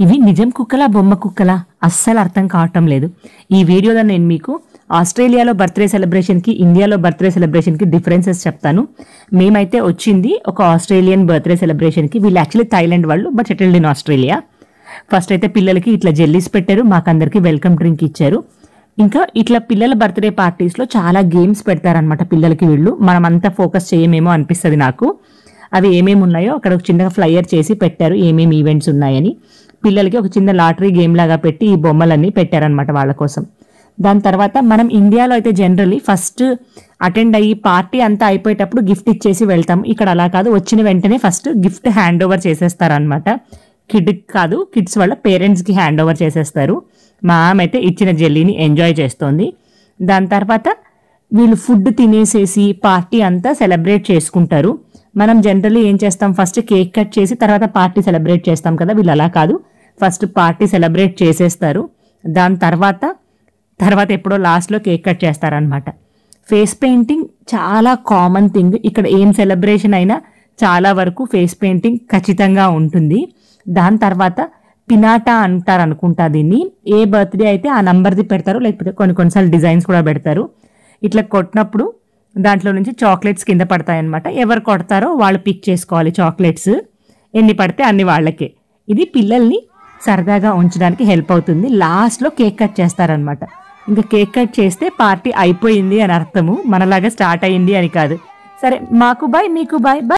ఇవి నిజం కుక్కలా బొమ్మ కుక్కలా అస్సలు అర్థం కావటం లేదు. ఈ వీడియోలో నేను మీకు ఆస్ట్రేలియాలో బర్త్డే సెలబ్రేషన్కి ఇండియాలో బర్త్డే సెలబ్రేషన్కి డిఫరెన్సెస్ చెప్తాను. మేమైతే వచ్చింది ఒక ఆస్ట్రేలియన్ బర్త్డే సెలబ్రేషన్కి. వీళ్ళు యాక్చువల్లీ థాయిలాండ్ వాళ్ళు, but settled in Australia. First అయితే పిల్లలకి ఇట్లా జెల్లీస్ పెట్టారు, మాకందరికి వెల్కమ్ డ్రింక్ ఇచ్చారు. ఇంకా ఇట్లా పిల్లల బర్త్డే పార్టీస్లో చాలా గేమ్స్ పెడతారనమాట పిల్లలకి. వీళ్ళు మనం అంతా ఫోకస్ చేయమేమో అనిపిస్తుంది నాకు. అవి ఏమేమి ఉన్నాయో అక్కడ ఒక చిన్నగా ఫ్లైయర్ చేసి పెట్టారు, ఏమేమి ఈవెంట్స్ ఉన్నాయని. పిల్లలకి ఒక చిన్న లాటరీ గేమ్ లాగా పెట్టి ఈ బొమ్మలన్నీ పెట్టారనమాట వాళ్ళ కోసం. దాని తర్వాత మనం ఇండియాలో అయితే జనరల్లీ ఫస్ట్ అటెండ్ అయ్యి పార్టీ అంతా అయిపోయేటప్పుడు గిఫ్ట్ ఇచ్చేసి వెళ్తాం. ఇక్కడ అలా కాదు, వచ్చిన వెంటనే ఫస్ట్ గిఫ్ట్ హ్యాండ్ ఓవర్ చేసేస్తారనమాట. కిడ్స్ వాళ్ళ పేరెంట్స్కి హ్యాండ్ ఓవర్ చేసేస్తారు. మా ఆమె అయితే ఇచ్చిన జెల్లీని ఎంజాయ్ చేస్తోంది. దాని తర్వాత వీళ్ళు ఫుడ్ తినేసేసి పార్టీ అంతా సెలబ్రేట్ చేసుకుంటారు. మనం జనరల్లీ ఏం చేస్తాం, ఫస్ట్ కేక్ కట్ చేసి తర్వాత పార్టీ సెలబ్రేట్ చేస్తాం కదా. వీళ్ళు అలా కాదు, ఫస్ట్ పార్టీ సెలబ్రేట్ చేసేస్తారు. దాని తర్వాత ఎప్పుడో లాస్ట్లో కేక్ కట్ చేస్తారనమాట. ఫేస్ పెయింటింగ్ చాలా కామన్ థింగ్ ఇక్కడ. ఏం సెలబ్రేషన్ అయినా చాలా వరకు ఫేస్ పెయింటింగ్ ఖచ్చితంగా ఉంటుంది. దాని తర్వాత పినాటా అంటారు అనుకుంటా దీన్ని. ఏ బర్త్డే అయితే ఆ నంబర్ది పెడతారు, లేకపోతే కొన్నిసార్లు డిజైన్స్ కూడా పెడతారు. ఇట్లా కొట్టినప్పుడు దాంట్లో నుంచి చాక్లెట్స్ కింద పడతాయన్నమాట. ఎవరు కొడతారో వాళ్ళు పిక్ చేసుకోవాలి చాక్లెట్స్. ఎన్ని పడితే అన్ని వాళ్ళకే. ఇది పిల్లల్ని సరదాగా ఉంచడానికి హెల్ప్ అవుతుంది. లాస్ట్లో కేక్ కట్ చేస్తారనమాట. ఇంకా కేక్ కట్ చేస్తే పార్టీ అయిపోయింది అని అర్థము, మనలాగా స్టార్ట్ అయ్యింది అని కాదు. సరే, మాకు బాయ్, మీకు బాయ్.